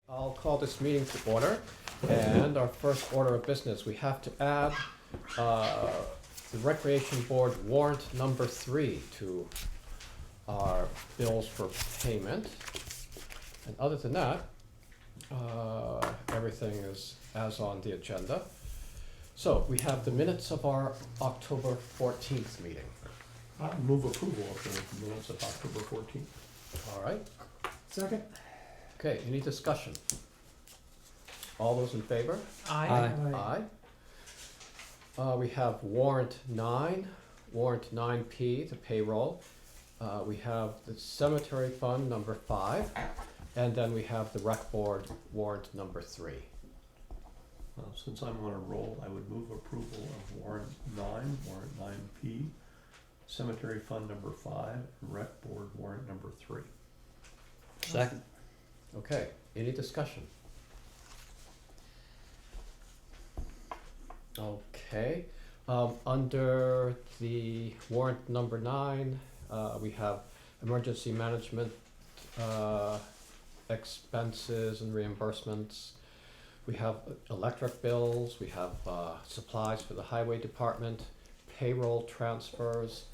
I'll call this meeting to order, and our first order of business, we have to add the Recreation Board warrant number 3 to our bills for payment. And other than that, everything is as on the agenda. So we have the minutes of our October 14th meeting. I move approval of the minutes of October 14th. All right. Second? Okay, any discussion? All those in favor? Aye. Aye. We have warrant 9, warrant 9P, the payroll. We have the cemetery fund number 5, and then we have the rec board warrant number 3. Since I'm on a roll, I would move approval of warrant 9, warrant 9P, cemetery fund number 5, and rec board warrant number 3. Second. Okay, any discussion? Okay, under the warrant number 9, we have emergency management expenses and reimbursements. We have electric bills, we have supplies for the highway department, payroll transfers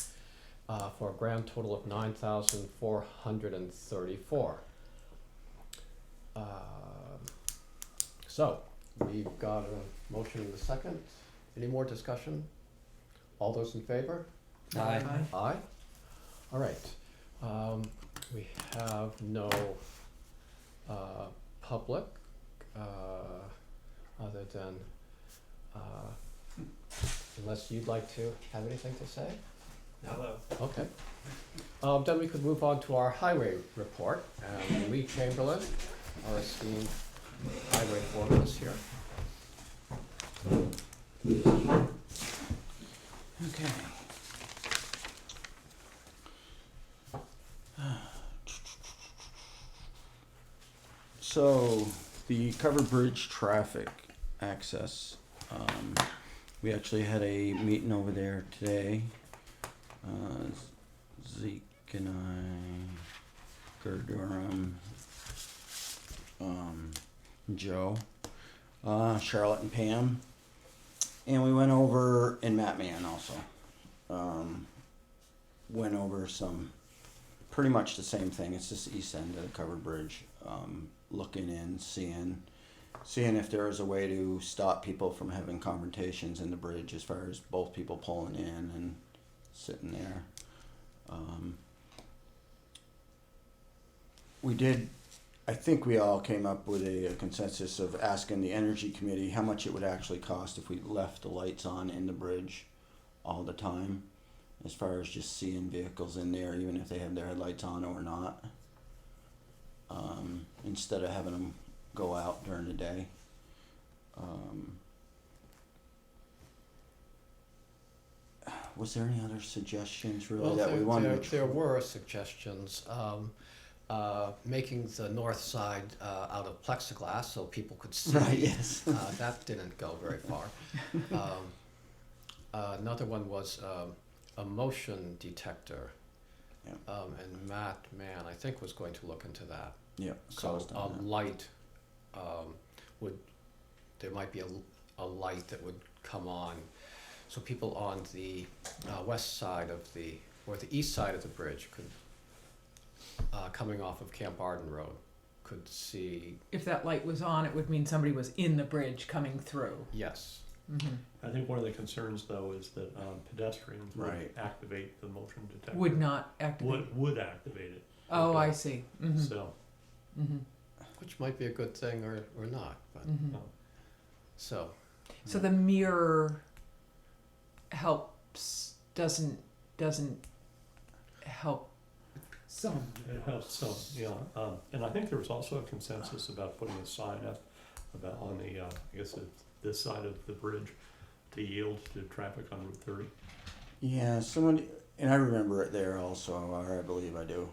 for a grand total of $9,434. So we've got a motion in the second. Any more discussion? All those in favor? Aye. Aye. All right. We have no public other than unless you'd like to have anything to say. Hello. Okay. Then we could move on to our highway report. Lee Chamberlain, our esteemed highway foreman, is here. Okay. So the covered bridge traffic access, we actually had a meeting over there today. Zeke and I, Durham, Joe, Charlotte and Pam, and we went over, and Matt Mann also, went over some, pretty much the same thing. It's just the east end of the covered bridge, looking in, seeing if there is a way to stop people from having confrontations in the bridge as far as both people pulling in and sitting there. I think we all came up with a consensus of asking the Energy Committee how much it would actually cost if we left the lights on in the bridge all the time, as far as just seeing vehicles in there, even if they have their headlights on or not, instead of having them go out during the day. Was there any other suggestions really that we wanted to? There were suggestions. Making the north side out of plexiglass so people could see. Right, yes. That didn't go very far. Another one was a motion detector. Yeah. And Matt Mann, I think, was going to look into that. Yeah. So a light there might be a light that would come on, so people on the west side of or the east side of the bridge could, coming off of Camp Arden Road, could see. If that light was on, it would mean somebody was in the bridge coming through. Yes. Mm-hmm. I think one of the concerns, though, is that pedestrians would Right. activate the motion detector. Would not activate. Would activate it. Oh, Okay. I see. Mm-hmm. So, Mm-hmm. Which might be a good thing or not, but Mm-hmm. so. So the mirror helps, doesn't help some. it helps some, yeah. And I think there was also a consensus about putting a sign up about on the, I guess this side of the bridge to yield to traffic on Route 30. Yeah, someone, and I remember it there also, or I believe I do.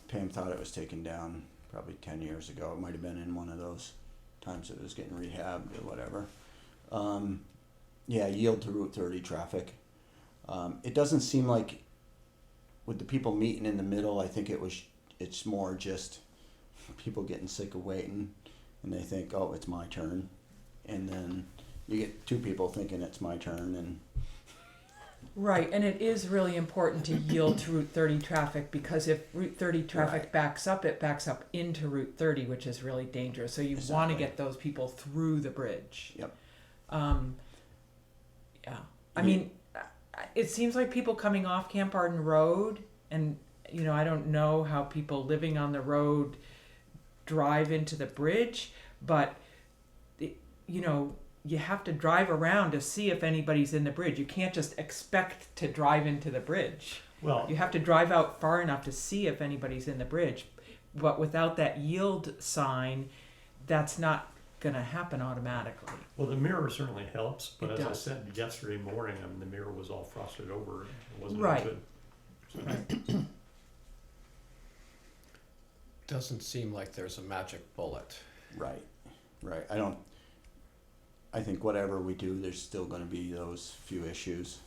Pam thought it was taken down probably 10 years ago. It might have been in one of those times it was getting rehabbed or whatever. Yeah, yield to Route 30 traffic. It doesn't seem like with the people meeting in the middle, I think it's more just people getting sick of waiting and they think, oh, it's my turn. And then you get two people thinking it's my turn and Right, and it is really important to yield to Route 30 traffic because if Route 30 traffic Right. backs up, it backs up into Route 30, which is really dangerous. So you want to Exactly. get those people through the bridge. Yep. Yeah. I mean, it seems like people coming off Camp Arden Road, and you know, I don't know how people living on the road drive into the bridge, but you know, you have to drive around to see if anybody's in the bridge. You can't just expect to drive into the bridge. Well, You have to drive out far enough to see if anybody's in the bridge. But without that yield sign, that's not going to happen automatically. well, the mirror certainly helps, but It as I does. said yesterday morning, I mean, the mirror was all frosted over. It wasn't Right. good. So, Doesn't seem like there's a magic bullet. right. I think whatever we do, there's still going to be those few issues.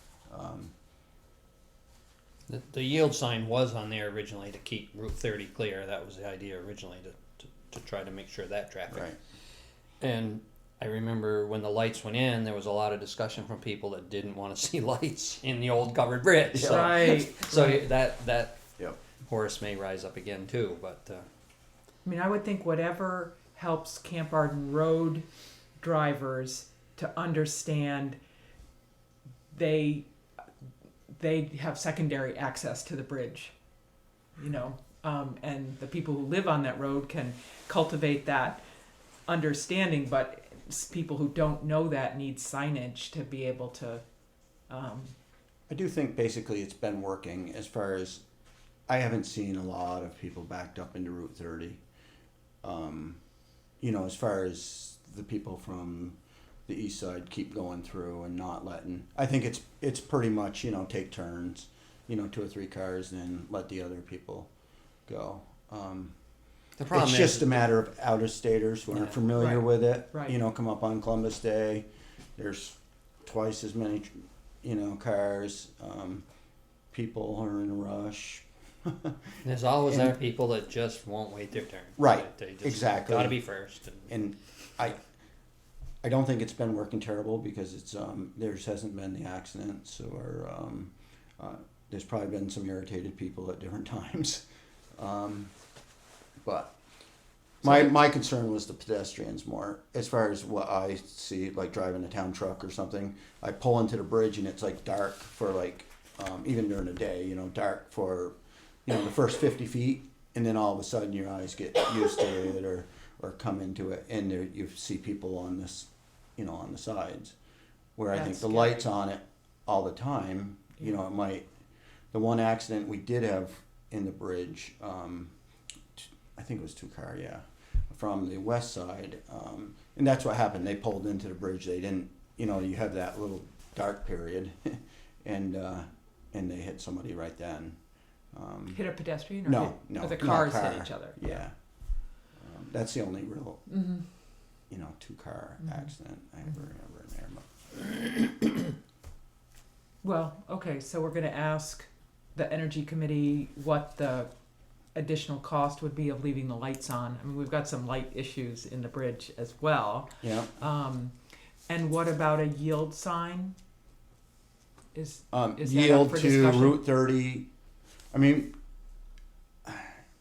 The yield sign was on there originally to keep Route 30 clear. That was the idea originally, to try to make sure that traffic. Right. And I remember when the lights went in, there was a lot of discussion from people that didn't want to see lights in the old covered bridge. So, Right. so right. that Yep. horse may rise up again too. But I mean, I would think whatever helps Camp Arden Road drivers to understand they have secondary access to the bridge, you know, and the people who live on that road can cultivate that understanding, but people who don't know that need signage to be able to. I do think basically it's been working as far as I haven't seen a lot of people backed up into Route 30. You know, as far as the people from the east side keep going through and not letting. I think it's pretty much, you know, take turns, you know, 2 or 3 cars, and then let the other people go. the problem It's is just a matter of out-of-staters who aren't Yeah. familiar Right. with it. Right. You know, come up on Columbus Day. There's twice as many, you know, cars. People are in a rush. there's always and- other people that just won't wait their turn. Right, They just exactly. got to be first. And I don't think it's been working terrible because it's there hasn't been the accidents or there's probably been some irritated people at different times. But my concern was the pedestrians more as far as what I see, like driving a town truck or something. I pull into the bridge and it's like dark for like even during the day, you know, dark for, you know, the first 50 feet, and then all of a sudden your eyes get used to it or come into it, and there you see people on this, you know, on the sides, where I think That's the scary. lights on it all the time, you know, it might. The one accident we did have in the bridge, I think it was 2-car, yeah, from the west side, and that's what happened. They pulled into the bridge. They didn't, you know, you have that little dark period, and they hit somebody right then. Hit a pedestrian or No, or the not cars car. hit each other. Yeah, that's the only real, Mm-hmm. you know, 2-car Mhm. accident I ever remember in there. But Well, okay, so we're going to ask the Energy Committee what the additional cost would be of leaving the lights on. I mean, we've got some light issues in the bridge as well. yeah, And what about a yield sign? Is that yield up for to discussion? Route 30. I mean,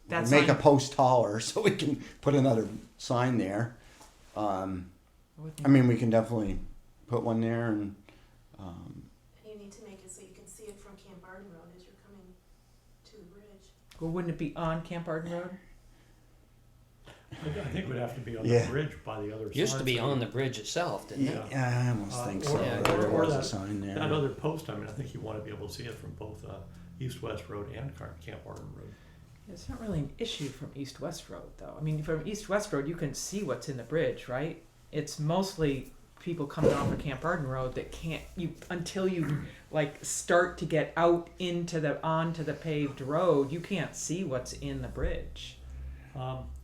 That make a sign- post taller so we can put another sign there. I would think- I mean, we can definitely put one there, and And you need to make it so you can see it from Camp Arden Road as you're coming to the bridge. well, wouldn't it be on Camp Arden Road? I think it would have to be on Yeah. the bridge by the other side. Used to be on the bridge itself, didn't it? yeah, I almost think so. Or- There or was a that- sign there. That other post, I mean, I think you want to be able to see it from both East-West Road and Camp Arden Road. It's not really an issue from East-West Road, though. I mean, from East-West Road, you can see what's in the bridge, right? It's mostly people coming off of Camp Arden Road that can't, until you like start to get out onto the paved road, you can't see what's in the bridge.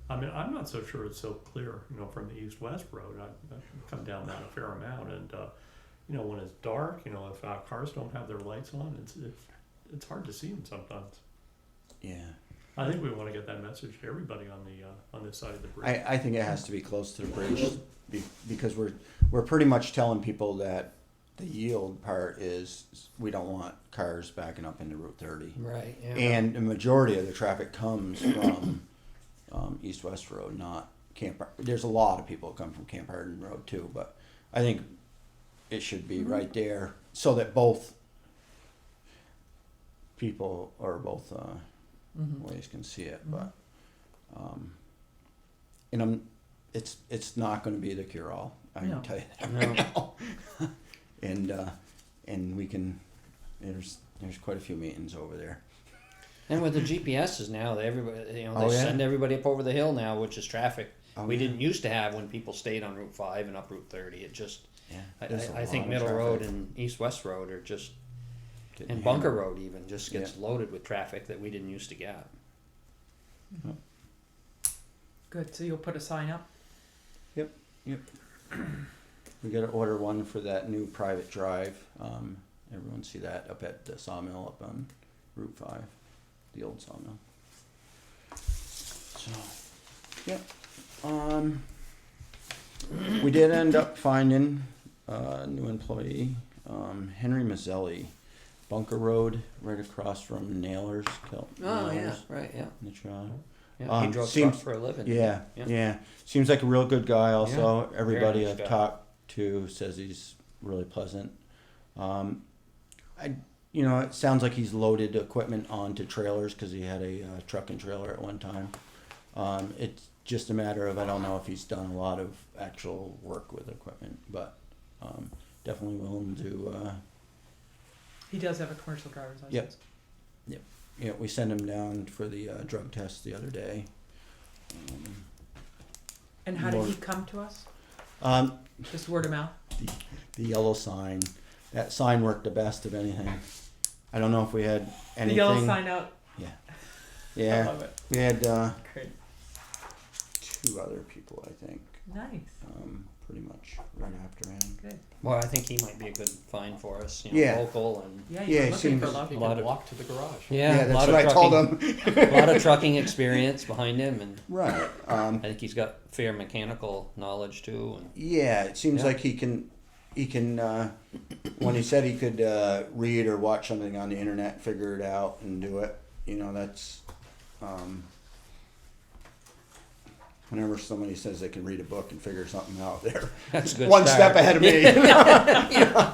I mean, I'm not so sure it's so clear, you know, from the east-west road. I've come down that a fair amount, and you know, when it's dark, you know, if cars don't have their lights on, it's hard to see them sometimes. Yeah. I think we want to get that message to everybody on this side of the bridge. I think it has to be close to the bridge because we're pretty much telling people that the yield part is we don't want cars backing up into Route 30. Right, yeah. And the majority of the traffic comes from east-west road, not Camp. There's a lot of people that come from Camp Hardin Road too, but I think it should be right there so that both people or both ways can see it. But and it's not going to be the cure-all. I can tell you that right now. And we can. There's quite a few meetings over there. And with the GPSs now, they Oh, yeah. send everybody up over the hill now, which is traffic we yeah. didn't used to have when people stayed on Route 5 and up Route 30. It just, Yeah, I think Middle Road and East-West Road are just, and Bunker Road even, just gets loaded with traffic that we didn't used to get. Good, so you'll put a sign up? Yep. We got to order one for that new private drive. Everyone see that up at the sawmill up on Route 5, the old sawmill. So, yep. We did end up finding a new employee, Henry Mazzelli, Bunker Road, right across from Nailers. Oh, yeah, Nailers right, yeah. in the trial. Yeah, he drove seems- trucks for a living. Yeah. Seems like a real good guy. Also, Yeah, everybody very I've nice guy. talked to says he's really pleasant. It sounds like he's loaded equipment onto trailers because he had a truck and trailer at one time. It's just a matter of I don't know if he's done a lot of actual work with equipment, but definitely willing to. He does have a commercial driver's license. Yep. Yeah, we sent him down for the drug test the other day. And how did he come to us? Um, Just word of mouth? the yellow sign. That sign worked the best of anything. I don't know if we had anything. The yellow sign out. Yeah. I Yeah. love it. We had Great. 2 other people, I think, Nice. pretty much right after him. Good. Well, I think he might be a good find for us, Yeah. local and. Yeah, Yeah, you're he looking for seems- local. You A lot can of- walk to the garage. Yeah, a that's lot what of I told trucking, him. a lot of trucking experience behind him, and Right. I think he's got fair mechanical knowledge too. And Yeah, it seems Yeah. like he can. When he said he could read or watch something on the internet, figure it out and do it. That's. Whenever somebody says they can read a book and figure something out, they're that's a good. one start. step ahead of me. Yeah.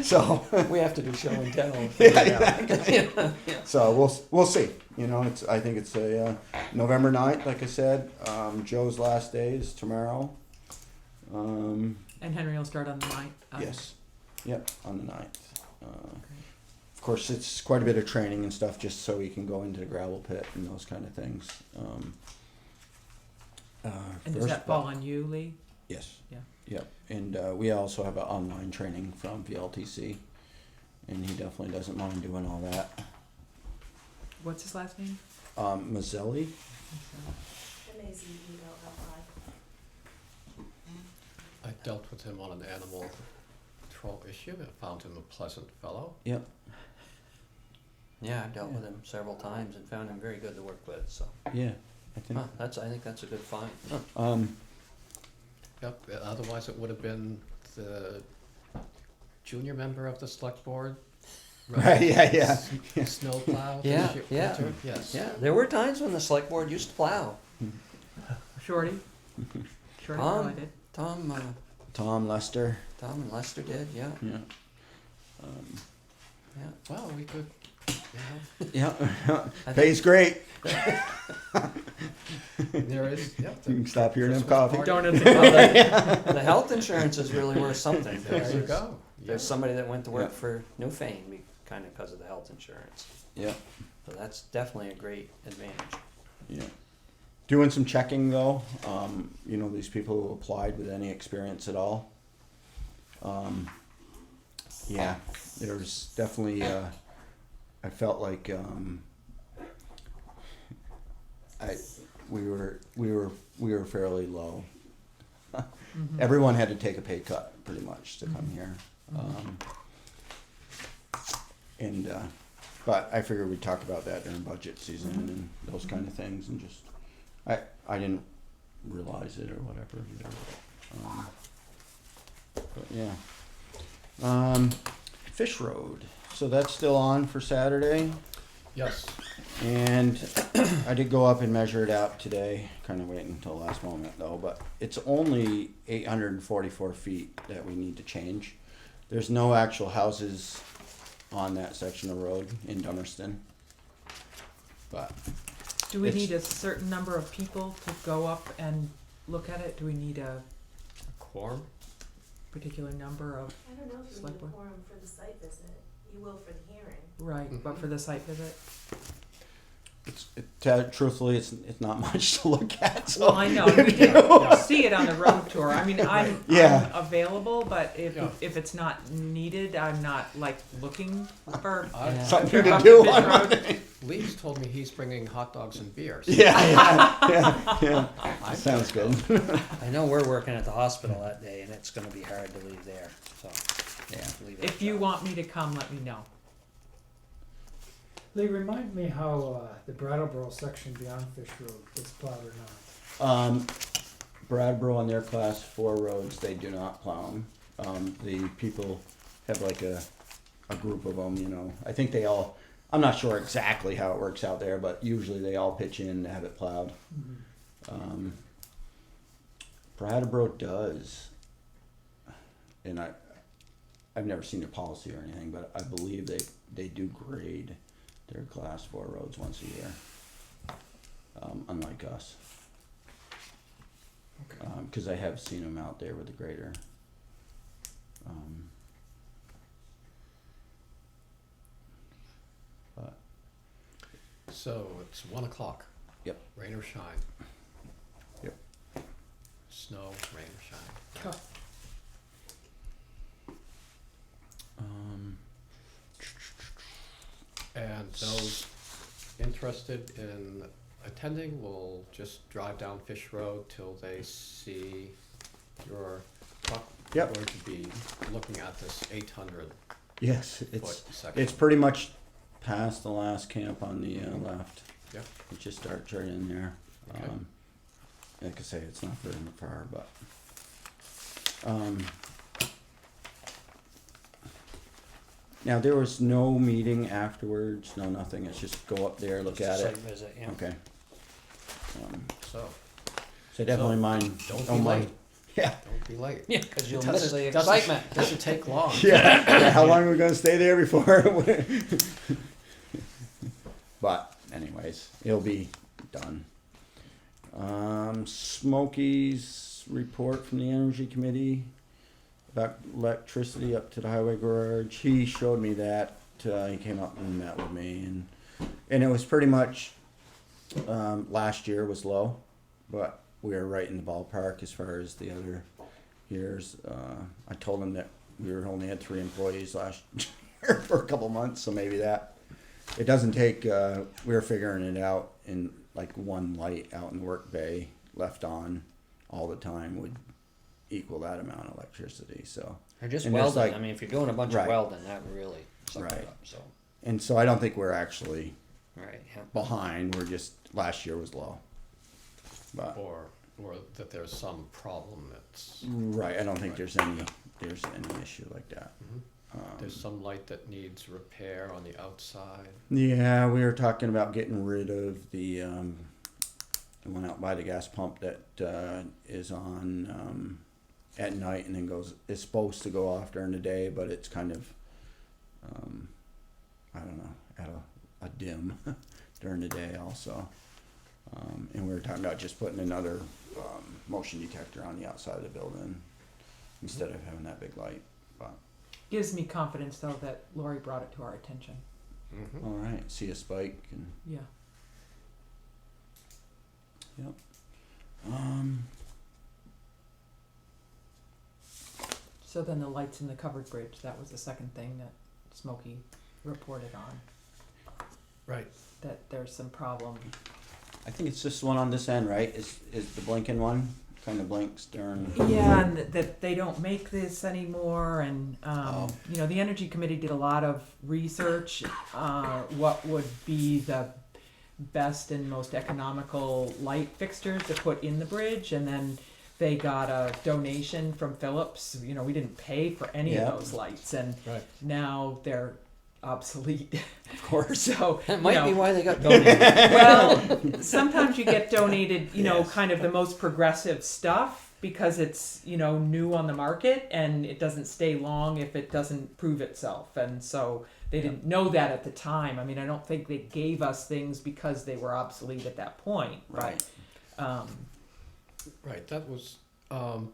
So. We have to do show and tell. Yeah, exactly. So we'll see. I think it's a November 9th, like I said. Joe's last day is tomorrow. And Henry will start on the 9th. Yes. Yep, on the 9th. Of course, it's quite a bit of training and stuff just so he can go into the gravel pit and those kind of things. And does that fall on you, Lee? Yes. Yeah. Yep. And we also have an online training from VLTC, and he definitely doesn't mind doing all that. What's his last name? Mazzelli? MAZELLI. I dealt with him on an animal control issue. I found him a pleasant fellow. Yep. Yeah, I've dealt with him several times and found him very good to work with. So, Yeah. I think. I think that's a good find. Yep. Otherwise, it would have been the junior member of the select board. Right. Yeah. Snow plow. Yeah, this yeah. winter. Yes. Yeah, there were times when the select board used to plow. Shorty? Shorty Tom. probably did. Tom Lester. Tom and Lester did. Yeah, Yeah. yeah. Well, we could. Yeah. I Pays great. There is. Yep. You can stop hearing him Christmas coffee. party. Donuts Well, the health insurance is really worth something. There you go. There's somebody that went to work Yeah. for Newfane kind of because of the health insurance. Yeah. So that's definitely a great advantage. Yeah. Doing some checking though. These people who applied with any experience at all. Yeah, there's definitely. I felt like we we were fairly low. Mhm. Everyone had to take a pay cut pretty much to come here. But I figured we'd talk about that during budget season and those kind of things, and just I didn't realize it or whatever either. But yeah. Fish Road. So that's still on for Saturday. Yes. And I did go up and measure it out today, kind of waiting until the last moment though, but it's only 844 feet that we need to change. There's no actual houses on that section of road in Dummerston. But Do we It's- need a certain number of people to go up and look at it? Do we need a Quorum? particular number of, I don't know if you Select need a board. quorum for the site visit. You will for the hearing. right, but for the site visit? truthfully, it's not much to look at. So. Well, I know, we did see it on the road tour. I mean, I'm Yeah. available, but Yeah. if it's not needed, I'm not like looking for. I- Something to Up do Fish on Road. Monday. Lee's told me he's bringing hot dogs and beers. Yeah. I'm Sounds good. I know we're working at the hospital that day, and it's gonna be hard to leave there, so. Yeah. leave it If at you that. want me to come, let me know. Lee, remind me how the Brattleboro section beyond Fish Road gets plowed or not. Bradboro on their class 4 roads, they do not plow them. The people have like a group of them, you know. I think they all, I'm not sure exactly how it works out there, but usually they all pitch in to have it plowed. Brattleboro does, and I've never seen their policy or anything, but I believe they do grade their class 4 roads once a year, unlike us. Because I have seen them out there with the grader. But So it's 1 o'clock. Yep. Rain or shine. Yep. Snow, rain or shine. And those interested in attending will just drive down Fish Road till they see your truck. Yep. Going to be looking at this 800 yes, foot it's section. pretty much past the last camp on the left. Yep. It just starts right in there. Okay. Like I say, it's not very far, but now there was no meeting afterwards, no nothing. It's just go up there, look Just a at it. site visit, yeah. Okay. So, So definitely mind. don't be Don't mind. late. Yeah. Don't be late. Yeah, cause you'll Doesn't- miss the doesn't- excitement. Doesn't take long. Yeah. How long are we gonna stay there before? But anyways, it'll be done. Smokey's report from the Energy Committee about electricity up to the highway garage. He showed me that. He came up and met with me, and it was pretty much last year was low, but we were right in the ballpark as far as the other years. I told him that we only had 3 employees last year for a couple months, so maybe that. It doesn't take, we were figuring it out, in like 1 light out in the work bay left on all the time would equal that amount of electricity, so. Or just And there's welding, like- I mean, if you're doing a bunch Right. of welding, that would really suck Right. it up, so, And so I don't think we're actually right, yeah. behind, we're just, last year was low. But, Or that there's some problem that's, right, I don't think Right. there's any issue like that. there's some light that needs repair on the outside. Yeah, we were talking about getting rid of the one out by the gas pump that is on at night and then is supposed to go off during the day, but it's kind of I don't know, at a dim during the day also. And we were talking about just putting another motion detector on the outside of the building instead of having that big light. But Gives me confidence though that Lori brought it to our attention. Mm-hmm. all right, see a spike and Yeah. yep. So then the lights in the covered bridge, that was the second thing that Smokey reported on, Right. that there's some problem I think it's this one on this end, right? Is the blinking one? Kind of blinks during. Yeah, and that they don't make this anymore, and Oh. you know, the Energy Committee did a lot of research. What would be the best and most economical light fixtures to put in the bridge, and then they got a donation from Philips. You know, we didn't pay for any Yeah. of those lights, and Right. now they're obsolete. Of course. So That you might know, be why they got donated. well, sometimes you get donated, you know, Yes. kind of the most progressive stuff because it's, you know, new on the market and it doesn't stay long if it doesn't prove itself. And so they didn't know that at the time. I mean, I don't think they gave us things because they were obsolete at that point. Right. But, Right, that was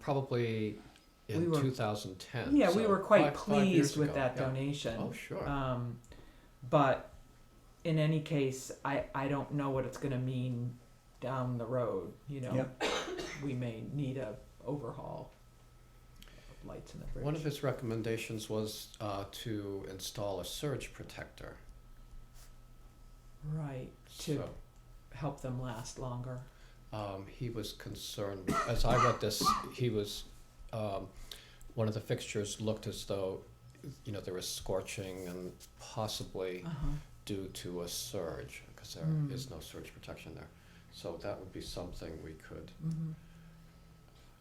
probably in We were- 2010. yeah, we so were quite 5 years pleased with ago, that yeah. donation. Oh, sure. But in any case, I don't know what it's going to mean down the road. You know, Yep. we may need a overhaul of lights in the bridge. One of his recommendations was to install a surge protector. Right, to So, help them last longer. he was concerned, as I read this, he was, one of the fixtures looked as though, you know, there was scorching and possibly Uh-huh. due to a surge, because there is no surge protection there. So that would be something we could, Mm-hmm.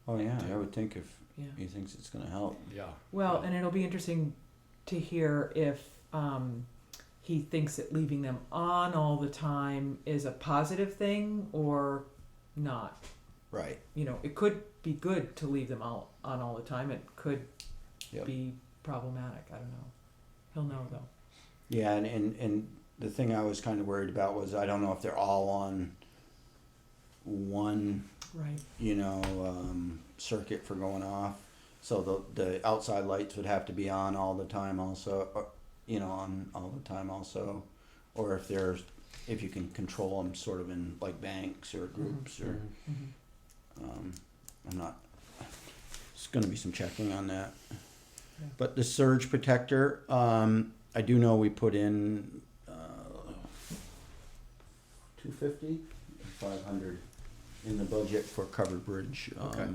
Oh yeah, I would think if Yeah. he thinks it's going to help. yeah. Well, yeah. and it'll be interesting to hear if he thinks that leaving them on all the time is a positive thing or not. Right. You know, it could be good to leave them on all the time. It could Yep. be problematic. I don't know. He'll know though. Yeah, and the thing I was kind of worried about was I don't know if they're all on one, Right. you know, circuit for going off. So the outside lights would have to be on all the time also, or, you know, on all the time also. Or if you can control them sort of in like banks or groups or, Mm-hmm. I'm not, there's going to be some checking on that. Yeah. But the surge protector, I do know we put in 250, 500 in the budget for covered bridge Okay.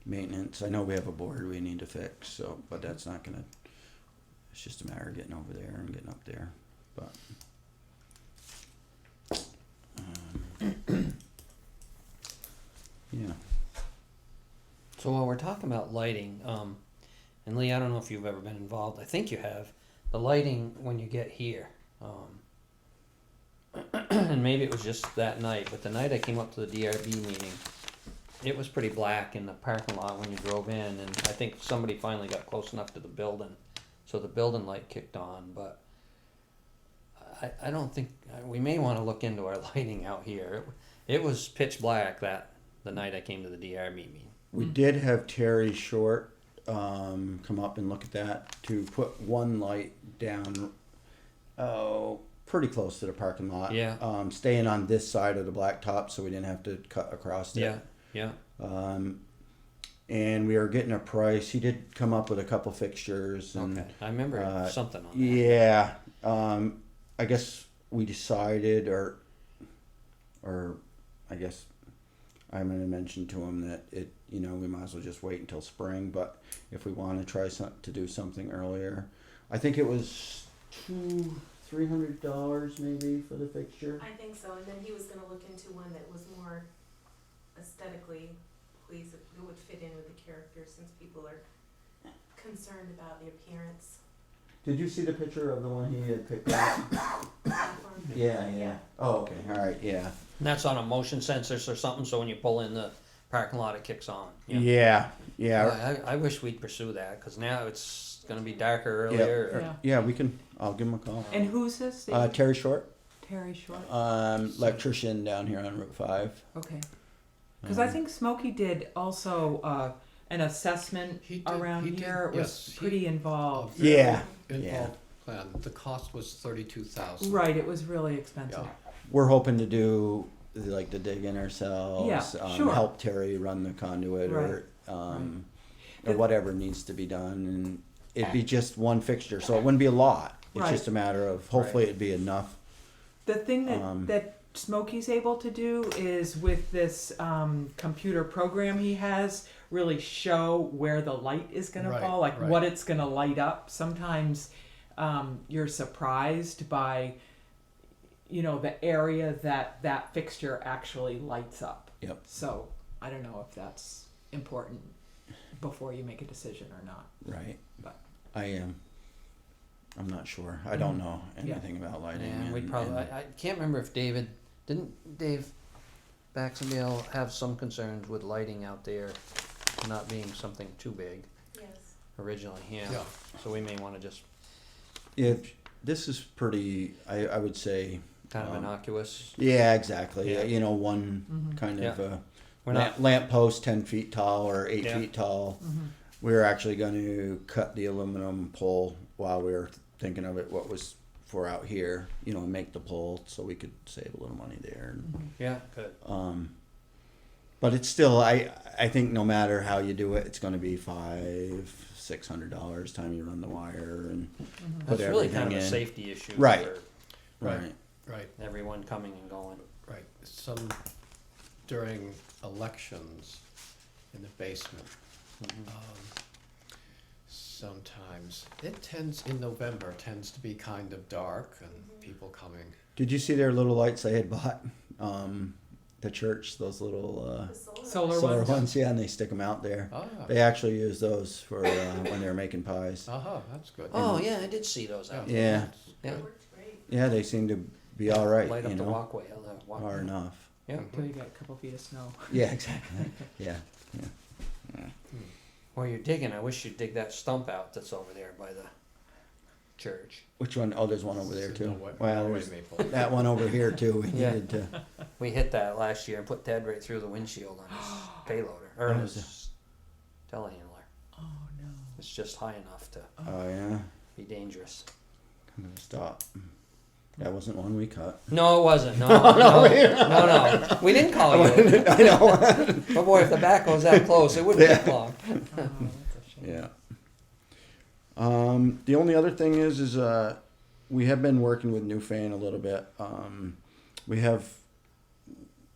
maintenance. I know we have a board we need to fix, so but that's not gonna. It's just a matter of getting over there and getting up there, but. Yeah. So while we're talking about lighting, and Lee, I don't know if you've ever been involved. I think you have. The lighting when you get here, and maybe it was just that night, but the night I came up to the DRB meeting, it was pretty black in the parking lot when you drove in, and I think somebody finally got close enough to the building, so the building light kicked on. But I don't think we may want to look into our lighting out here. It was pitch black the night I came to the DRB meeting. We did have Terry Short come up and look at that to put one light down pretty close to the parking lot. Yeah. Staying on this side of the blacktop so we didn't have to cut across it. Yeah. And we are getting a price. He did come up with a couple fixtures. And, Okay. I remember something on that. Yeah. I guess we decided or I guess I'm going to mention to him that we might as well just wait until spring. But if we want to try to do something earlier, I think it was $300 maybe for the fixture. I think so, and then he was gonna look into one that was more aesthetically pleasing, it would fit in with the character since people are concerned about the appearance. Did you see the picture of the one he had picked out? Platform. Yeah. Oh, okay. All right. Yeah. And that's on a motion sensors or something, so when you pull in the parking lot, it kicks on. Yeah. I wish we'd pursue that, because now it's going to be darker earlier. Yeah. Yeah. We can. I'll give him a call. And who's this? that Terry Short, Terry Short. electrician down here on Route 5. Okay. Because I think Smokey did also an assessment He did- around he did, here. It was yes, he- pretty involved. Yeah. Involved plan. The cost was $32,000. Right, it was really expensive. Yeah. We're hoping to do the digging ourselves. Yeah, sure. Help Terry run the conduit or whatever needs to be done, and it'd be just one fixture, so it wouldn't be a lot. It's Right. just a matter of hopefully it'd be enough. The thing that Smokey's able to do is with this computer program he has, really show where the light is going to Right, fall, like right. what it's going to light up. Sometimes you're surprised by, the area that fixture actually lights up. Yep. So I don't know if that's important before you make a decision or not. Right. But- I am. I'm not sure. I don't know Yeah. anything about lighting. Yeah, we probably, I can't remember if didn't Dave Baxendale have some concerns with lighting out there not being something too big Yes. originally, yeah. Yeah. So we may wanna just If this is pretty, I would say. kind of Um, innocuous. Yeah, exactly. Yeah. One Mm-hmm. kind of We're not, lamp post 10 feet tall or 8 Yeah. feet tall. Mm-hmm. We were actually going to cut the aluminum pole while we were thinking of it. What was for out here, make the pole so we could save a little money there. yeah, good. But it's still, I think no matter how you do it, it's going to be $500-600 time you run the wire and put That's really kind of everything a in. safety issue Right. for Right. Right, everyone coming and going. right. During elections in the basement, sometimes in November tends to be kind of dark and people coming. Did you see their little lights they had bought? The church, those little The solar. Solar solar ones. ones, yeah, and they stick them out there. Ah, They actually use those for when they're making pies. that's good. Oh, yeah, I did see those out there. Yeah, That's Yeah. It worked great. yeah, they seem to be all right, Light up the walkway, the walkway. far enough. Yeah. Until you get a couple feet of snow. Yeah, exactly. Yeah. While you're digging, I wish you'd dig that stump out that's over there by the church. Which one? Oh, there's one over there It's too. Norway- Well, Norway there's maple. that one over here too. We Yeah. needed to. We hit that last year and put Ted right through the windshield on his payloader, or Oh, his telehandler. Oh no. It's just high enough to Oh yeah. be dangerous. I'm gonna stop. That wasn't one we cut. No, it wasn't. No, no. We didn't call you. I know. But boy, if the back was that close, it wouldn't take long. Oh, that's a shame. Yeah. The only other thing is we have been working with Newfane a little bit. We have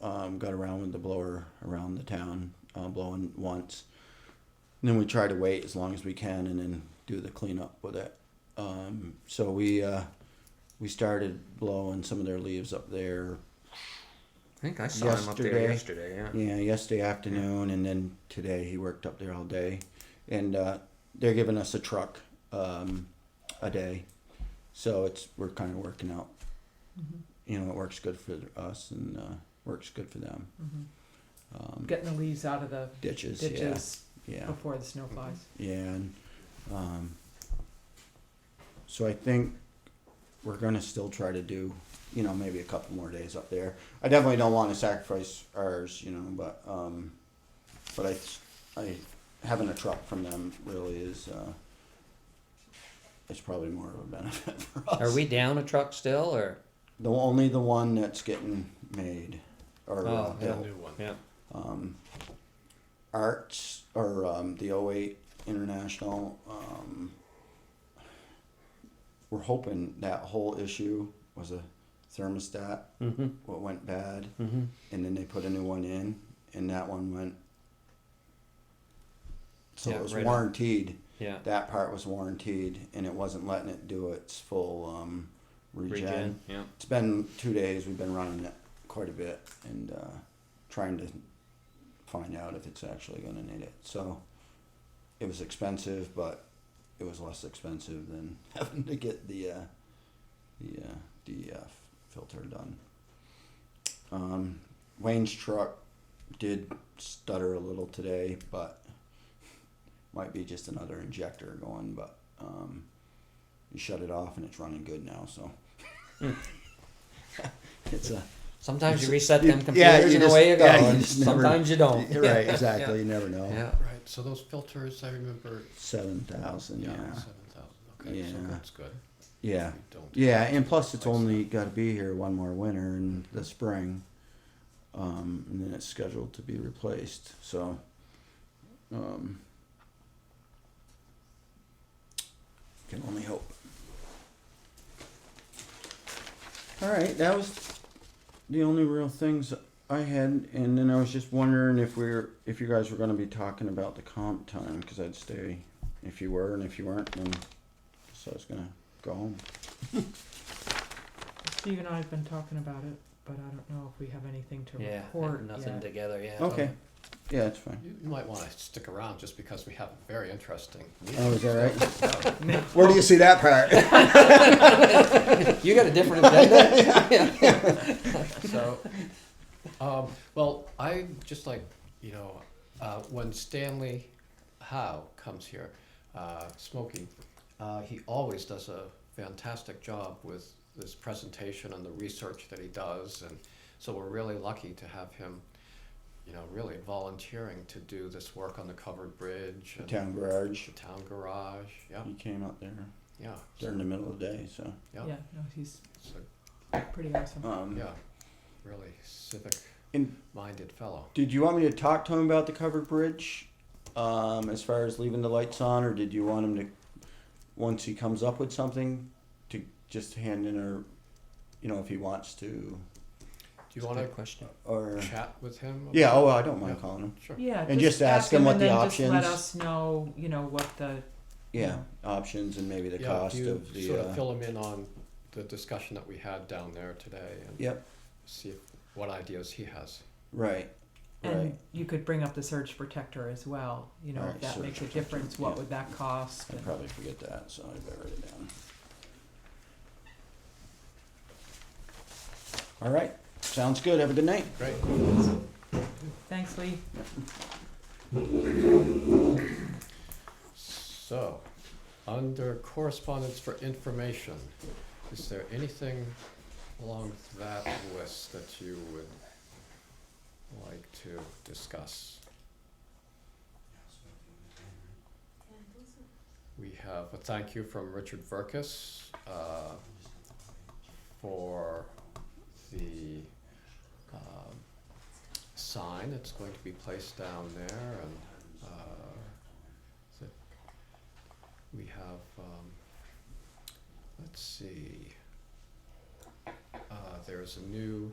got around with the blower around the town, blowing once. And then we try to wait as long as we can and then do the cleanup with it. So we started blowing some of their leaves up there. I think I saw him up there yesterday. Yeah. Yeah, yesterday afternoon, and then today he worked up there all day. And they're giving us a truck a day. So we're kind of working out. Mm-hmm. It works good for us and works good for them. Mm-hmm. Getting the leaves out of the Ditches, ditches yeah. before the snow flies. Yeah, and so I think we're gonna still try to do, maybe a couple more days up there. I definitely don't want to sacrifice ours, but I having a truck from them really is it's probably more of a benefit for us. Are we down a truck still, or? Only the one that's getting made or Oh, The built. new one. Yeah. Arts or the 08 International. We're hoping that whole issue was a thermostat. Mm-hmm. What went bad, Mm-hmm. and then they put a new one in, and that one went. So Yeah, it was right on. warranted. Yeah. That part was warranted, and it wasn't letting it do its full regen. Yeah. It's been 2 days. We've been running it quite a bit and trying to find out if it's actually going to need it. So it was expensive, but it was less expensive than having to get the DEF filter done. Wayne's truck did stutter a little today, but might be just another injector going. But you shut it off and it's running good now. So it's a. Sometimes you reset them Yeah, computers you and just- away you go. yeah, you and just never- sometimes you don't. You're right, exactly. You never know. Yeah. Right, so those filters, I remember, 7,000. Yeah. 7,000, okay, so Yeah. that's good. Yeah. We don't Yeah, have to and plus it's replace only them. got to be here one more winter in the spring, and then it's scheduled to be replaced. So, can only hope. All right, that was the only real things I had, and then I was just wondering if you guys were going to be talking about the comp time, because I'd stay if you were, and if you weren't, then so I was going to go home. Steve and I have been talking about it, but I don't know if we have anything to Yeah, report nothing yet. together yet. Okay. Yeah, that's fine. You might want to stick around just because we have a very interesting meeting. Oh, is that right? Yeah. Where do you see that part? You got a different agenda? So, well, I just like, when Stanley Howe comes here, Smokey, he always does a fantastic job with this presentation and the research that he does, and so we're really lucky to have him, really volunteering to do this work on the covered bridge The and town garage. the town garage. Yeah, He came up there yeah, during the middle of the day, so. yeah, Yeah, no, he's so, pretty awesome. yeah, really civic And minded fellow. did you want me to talk to him about the covered bridge, as far as leaving the lights on, or did you want him to, once he comes up with something, to just hand in, or, if he wants to, Do you want to question. or chat with him? yeah, about- oh, I don't mind Yeah. calling him. Sure. Yeah, And just ask him what and the then just let options- us know, what the, Yeah, options and maybe the Yeah, cost do you of the. sort of fill him in on the discussion that we had down there today and Yep. see what ideas he has. Right. and Right. you could bring up the surge protector as well, Alright, if that surge makes a protector, difference, what yeah. would that cost? I'd and- probably forget that, so I better write it down. All right. Sounds good. Have a good night. Great. Thanks, Lee. So, under correspondence for information, is there anything along that list that you would like to discuss? Yeah, those are- We have a thank you from Richard Virkstis for the sign that's going to be placed down there, and we have, let's see, there's a new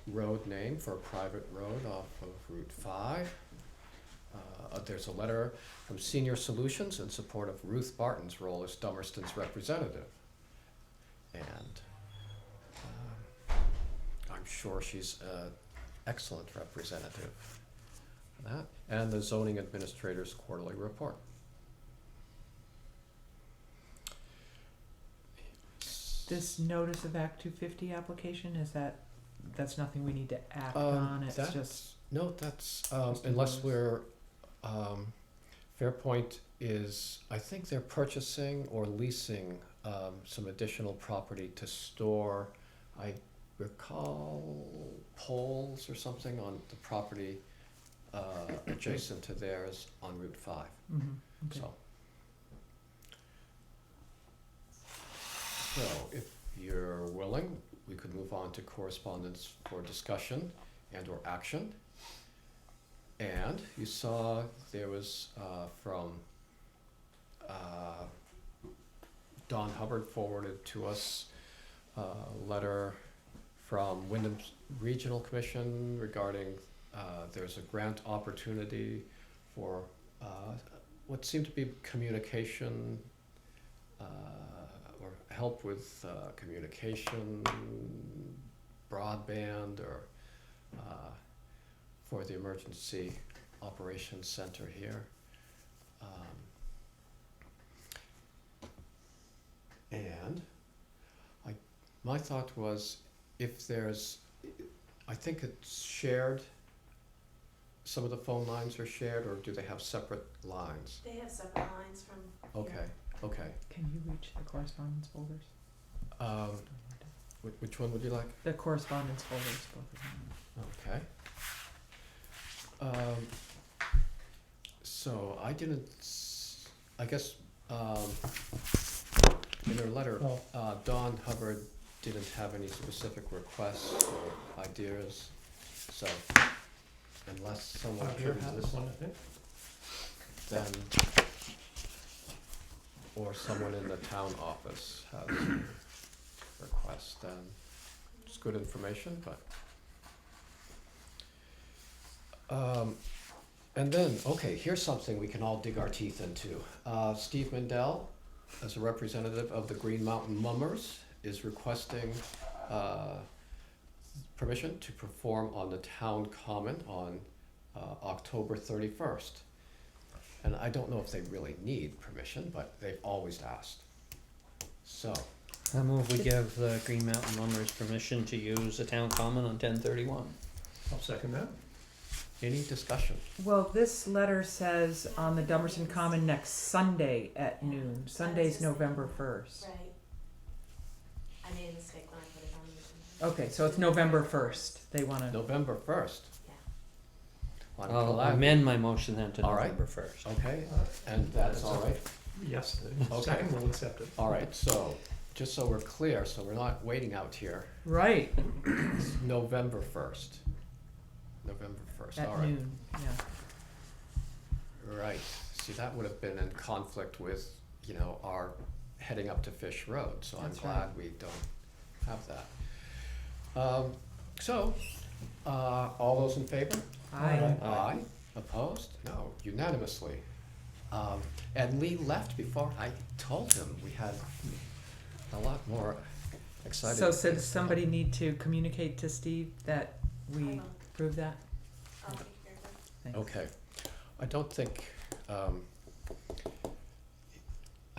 road name for a private road off of Route 5. There's a letter from Senior Solutions in support of Ruth Barton's role as Dummerston's representative. And I'm sure she's an excellent representative for that. And the zoning administrator's quarterly report. This notice of Act 250 application, that's nothing we need to act on, it's that's- just, No, that's, Just a unless notice. we're, Fairpoint is, I think they're purchasing or leasing, some additional property to store, I recall, poles or something on the property, adjacent to theirs on Route 5, okay. so. So, if you're willing, we could move on to correspondence for discussion and or action. And you saw there was from Don Hubbard forwarded to us a letter from Wyndham's Regional Commission regarding there's a grant opportunity for what seemed to be communication or help with communication, broadband, or for the Emergency Operations Center here. And my thought was, if there's, I think it's shared, some of the phone lines are shared, or do they have separate lines? They have separate lines from. Okay, okay. Can you reach the correspondence folders? Which one would you like? The correspondence folders, both of them. Okay. So I didn't, I guess, in her letter, Don Hubbard didn't have any specific requests or ideas, so unless someone Here triggers has this, one, I think. then, or someone in the town office has a request, then it's good information, but And then, okay, here's something we can all dig our teeth into. Steve Mendel, as a representative of the Green Mountain Mummers, is requesting permission to perform on the town common on October 31st. And I don't know if they really need permission, but they've always asked. So, I move we give the Green Mountain Mummers permission to use the town common on 10/31. I'll second that. any discussion? Well, this letter says on the Dummerston Common next Sunday at noon. Sunday's November 1st. Right. I made a mistake when I put it on the agenda. Okay, so it's November 1st. They want to. November 1st. Yeah. I'm I'll glad- amend my motion then to All right. November 1st. Okay, and that's all right? Yes, Okay. second, we'll accept it. All right, so, just so we're clear, so we're not waiting out here, Right, it's November 1st. November 1st, all at right. noon, yeah. Right, see, that would have been in conflict with, you know, our heading up to Fish Road, so I'm That's glad we don't have that. All those in favor? Aye. Aye. Opposed? No, unanimously. And Lee left before I told him we had a lot more exciting. So things to does somebody need to communicate to Steve that I we will. approve that? I'll take care of it. Thanks. Okay,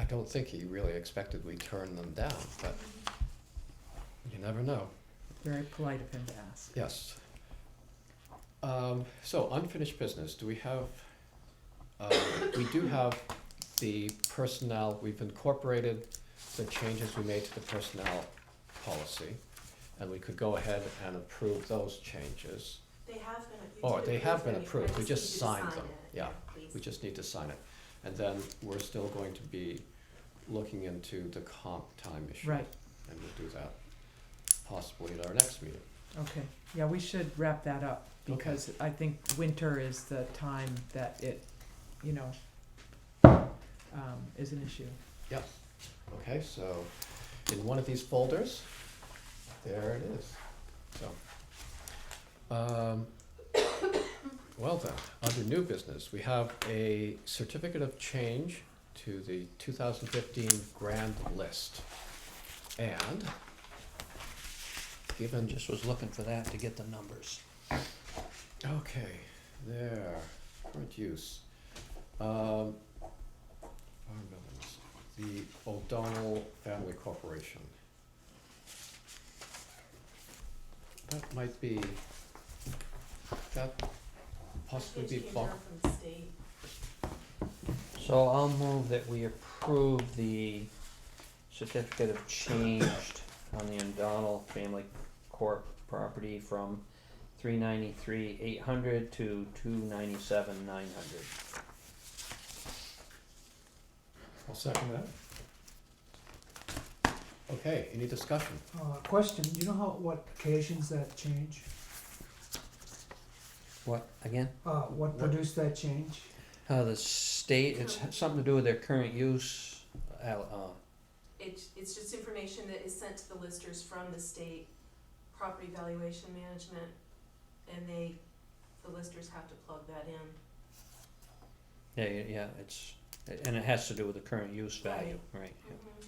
I don't think he really expected we turn them down, but you never know. Very polite of him to ask. Yes. So unfinished business, do we have, we do have the personnel, we've incorporated the changes we made to the personnel policy, and we could go ahead and approve those changes. They have been. you Oh, did they have approve been them. approved, we need just to signed sign them, it. yeah. Please. We just need to sign it. And then we're still going to be looking into the comp time issue. Right, And we'll do that possibly at our next meeting. okay. Yeah, we should wrap that up because I think winter is the time that it, you know, is an issue. Yep. Okay, so in one of these folders, there it is. So, well then, under new business, we have a certificate of change to the 2015 grand list. And given, Just was looking for that to get the numbers. okay, there, current use. Farm buildings, the O'Donnell Family Corporation. That might be, that possibly be It came bulk. down from the state. So I'll move that we approve the certificate of changed on the O'Donnell Family Corp property from 393,800 to 297,900. I'll second that. Okay, any discussion? Question, do you know what occasions that change? What, again? What produced that change? The state, it's something to do with their current use, It's just information that is sent to the listers from the state property valuation management, and the listers have to plug that in. yeah, it's, and it has to do with the current use value, right? Yeah. Mhm.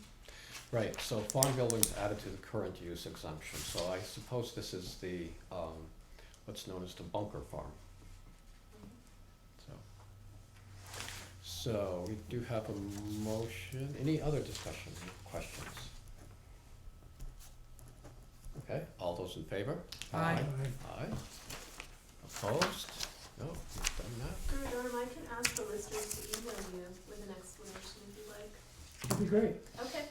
Right, so farm buildings added to the current use exemption, so I suppose this is the, what's known as the bunker farm, so we do have a motion, any other discussion, questions? Okay, all those in favor? Aye. Aye. Opposed? No, we've done that. Norm, I can ask the listers to email you with an explanation if you like. That'd be great. Okay.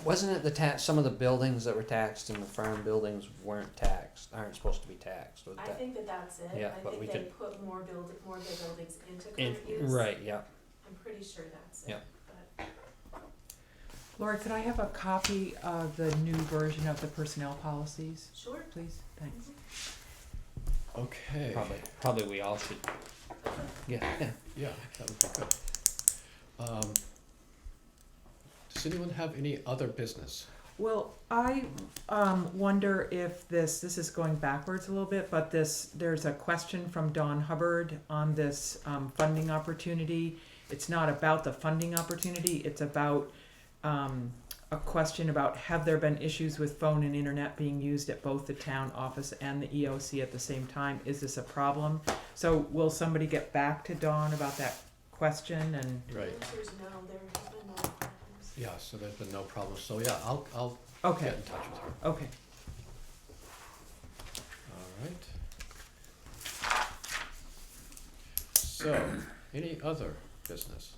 Wasn't it the tax, some of the buildings that were taxed and the farm buildings weren't taxed, aren't supposed to be taxed? Was I that- think that's it. Yeah, I but think we they could- put more of the buildings into in- current use. Right, yeah. I'm pretty sure that's it. Yeah. But Lori, could I have a copy of the new version of the personnel policies, sure. please? Thanks. Okay. Probably we all should, yeah. Yeah, that would be good. Does anyone have any other business? Well, I wonder if this is going backwards a little bit, but there's a question from Don Hubbard on this funding opportunity. It's not about the funding opportunity, it's about a question about have there been issues with phone and internet being used at both the town office and the EOC at the same time? Is this a problem? So will somebody get back to Dawn about that question? And Right. The answer is no, there has been no problems. Yeah, so there's been no problem, so yeah, I'll okay, get in touch with her. okay. All right. So, any other business?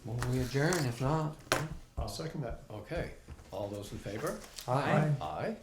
Will we adjourn? If not, I'll second that. Okay, all those in favor? aye. Aye.